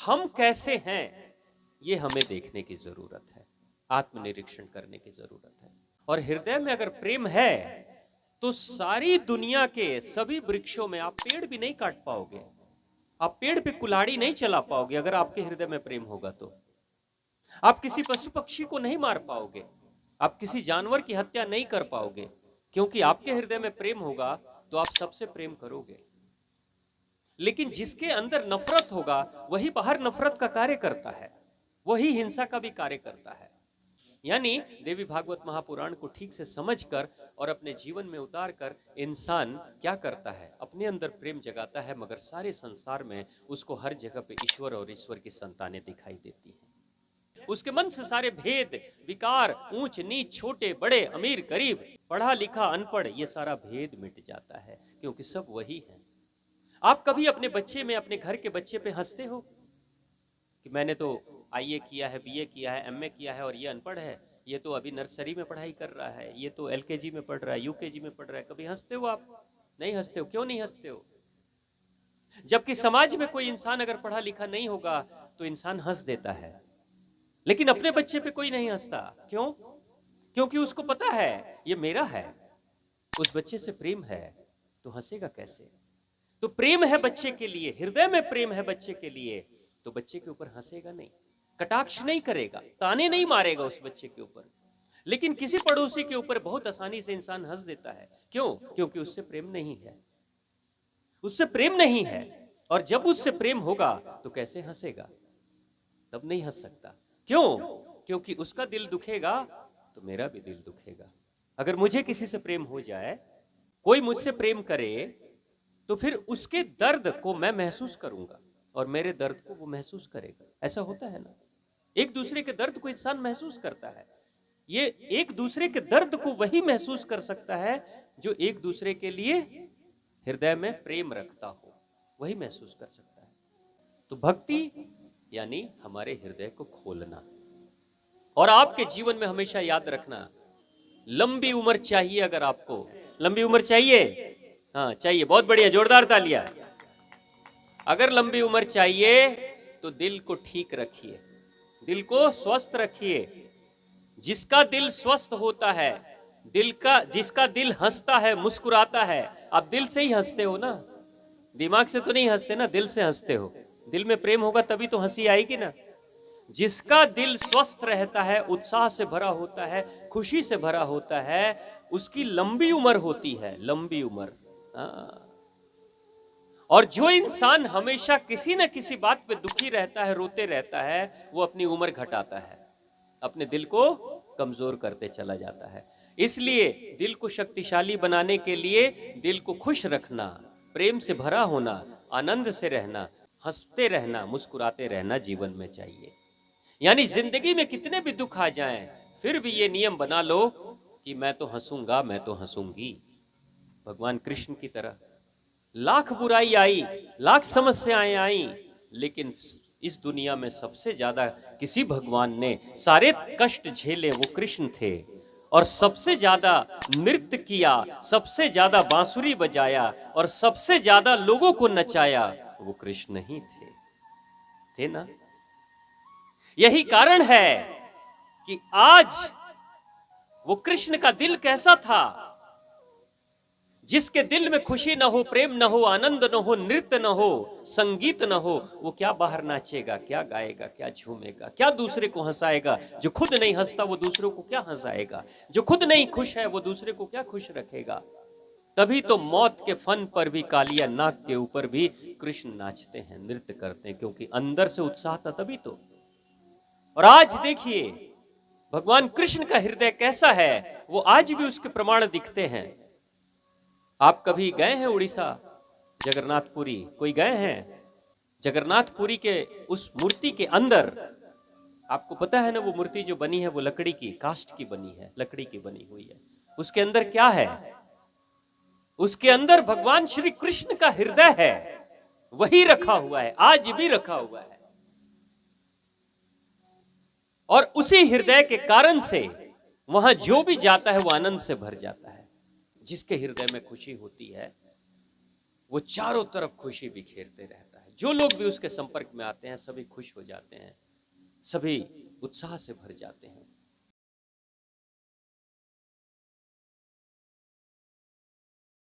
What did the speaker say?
हम कैसे हैं ये हमें देखने की जरूरत है, आत्मनिरीक्षण करने की जरूरत है। और हृदय में अगर प्रेम है तो सारी दुनिया के सभी वृक्षों में आप पेड़ भी नहीं काट पाओगे, आप पेड़ पे कुल्हाड़ी नहीं चला पाओगे। अगर आपके हृदय में प्रेम होगा तो आप किसी पशु पक्षी को नहीं मार पाओगे, आप किसी जानवर की हत्या नहीं कर पाओगे, क्योंकि आपके हृदय में प्रेम होगा तो आप सबसे प्रेम करोगे। लेकिन जिसके अंदर नफरत होगा वही बाहर नफरत का कार्य करता है, वही हिंसा का भी कार्य करता है। यानी देवी भागवत महापुराण को ठीक से समझकर और अपने जीवन में उतार कर इंसान क्या करता है, अपने अंदर प्रेम जगाता है, मगर सारे संसार में उसको हर जगह पे ईश्वर और ईश्वर की संतानें दिखाई देती हैं। उसके मन से सारे भेद विकार, ऊंच नीच, छोटे बड़े, अमीर गरीब, पढ़ा लिखा अनपढ़, ये सारा भेद मिट जाता है, क्योंकि सब वही है। आप कभी अपने बच्चे में, अपने घर के बच्चे पे हंसते हो कि मैंने तो आईए किया है, बीए किया है, एमए किया है और ये अनपढ़ है, ये तो अभी नर्सरी में पढ़ाई कर रहा है, ये तो एलकेजी में पढ़ रहा है, यूकेजी में पढ़ रहा है। कभी हंसते हो आप? नहीं हंसते हो। क्यों नहीं हंसते हो? जबकि समाज में कोई इंसान अगर पढ़ा लिखा नहीं होगा तो इंसान हंस देता है, लेकिन अपने बच्चे पे कोई नहीं हंसता। क्यों? क्योंकि उसको पता है ये मेरा है, उस बच्चे से प्रेम है, तो हंसेगा कैसे? तो प्रेम है बच्चे के लिए, हृदय में प्रेम है बच्चे के लिए, तो बच्चे के ऊपर हंसेगा नहीं, कटाक्ष नहीं करेगा, ताने नहीं मारेगा उस बच्चे के ऊपर। लेकिन किसी पड़ोसी के ऊपर बहुत आसानी से इंसान हंस देता है। क्यों? क्योंकि उससे प्रेम नहीं है, उससे प्रेम नहीं है। और जब उससे प्रेम होगा तो कैसे हंसेगा? तब नहीं हंस सकता। क्यों? क्योंकि उसका दिल दुखेगा तो मेरा भी दिल दुखेगा। अगर मुझे किसी से प्रेम हो जाए, कोई मुझसे प्रेम करे, तो फिर उसके दर्द को मैं महसूस करूंगा और मेरे दर्द को वो महसूस करेगा। ऐसा होता है ना, एक दूसरे के दर्द को इंसान महसूस करता है। ये एक दूसरे के दर्द को वही महसूस कर सकता है जो एक दूसरे के लिए हृदय में प्रेम रखता हो, वही महसूस कर सकता है। तो भक्ति यानी हमारे हृदय को खोलना। और आपके जीवन में हमेशा याद रखना, लंबी उम्र चाहिए। अगर आपको लंबी उम्र चाहिए, हाँ चाहिए, बहुत बढ़िया, जोरदार तालियां। अगर लंबी उम्र चाहिए तो दिल को ठीक रखिए, दिल को स्वस्थ रखिए। जिसका दिल स्वस्थ होता है, जिसका दिल हंसता है, मुस्कुराता है, आप दिल से ही हंसते हो ना, दिमाग से तो नहीं हंसते ना, दिल से हंसते हो। दिल में प्रेम होगा तभी तो हंसी आएगी ना। जिसका दिल स्वस्थ रहता है, उत्साह से भरा होता है, खुशी से भरा होता है, उसकी लंबी उम्र होती है, लंबी उम्र। और जो इंसान हमेशा किसी न किसी बात पे दुखी रहता है, रोते रहता है, वो अपनी उम्र घटाता है, अपने दिल को कमजोर करते चला जाता है। इसलिए दिल को शक्तिशाली बनाने के लिए दिल को खुश रखना, प्रेम से भरा होना, आनंद से रहना, हंसते रहना, मुस्कुराते रहना जीवन में चाहिए। यानी जिंदगी में कितने भी दुख आ जाएं, फिर भी ये नियम बना लो कि मैं तो हंसूंगा, मैं तो हंसूंगी। भगवान कृष्ण की तरह लाख बुराई आई, लाख समस्याएं आई, लेकिन इस दुनिया में सबसे ज्यादा किसी भगवान ने सारे कष्ट झेले वो कृष्ण थे। और सबसे ज्यादा नृत्य किया, सबसे ज्यादा बांसुरी बजाया और सबसे ज्यादा लोगों को नचाया, वो कृष्ण ही थे ना। यही कारण है कि आज वो कृष्ण का दिल कैसा था। जिसके दिल में खुशी न हो, प्रेम न हो, आनंद न हो, नृत्य न हो, संगीत न हो, वो क्या बाहर नाचेगा, क्या गाएगा, क्या झूमेगा, क्या दूसरे को हंसाएगा? जो खुद नहीं हंसता वो दूसरों को क्या हंसाएगा? जो खुद नहीं खुश है वो दूसरे को क्या खुश रखेगा? तभी तो मौत के फन पर भी, कालिया नाक के ऊपर भी कृष्ण नाचते हैं, नृत्य करते हैं, क्योंकि अंदर से उत्साह था तभी तो। और आज देखिए भगवान कृष्ण का हृदय कैसा है, वो आज भी उसके प्रमाण दिखते हैं। आप कभी गए हैं उड़ीसा, जगन्नाथपुरी? कोई गए हैं? जगन्नाथपुरी के उस मूर्ति के अंदर, आपको पता है ना, वो मूर्ति जो बनी है वो लकड़ी की, काष्ठ की बनी है, लकड़ी की बनी हुई है। उसके अंदर क्या है? उसके अंदर भगवान श्री कृष्ण का हृदय है, वही रखा हुआ है, आज भी रखा हुआ है। और उसी हृदय के कारण से वहां जो भी जाता है वो आनंद से भर जाता है। जिसके हृदय में खुशी होती है वो चारों तरफ खुशी बिखेरते रहता है। जो लोग भी उसके संपर्क में आते हैं सभी खुश हो जाते हैं, सभी उत्साह से भर जाते हैं।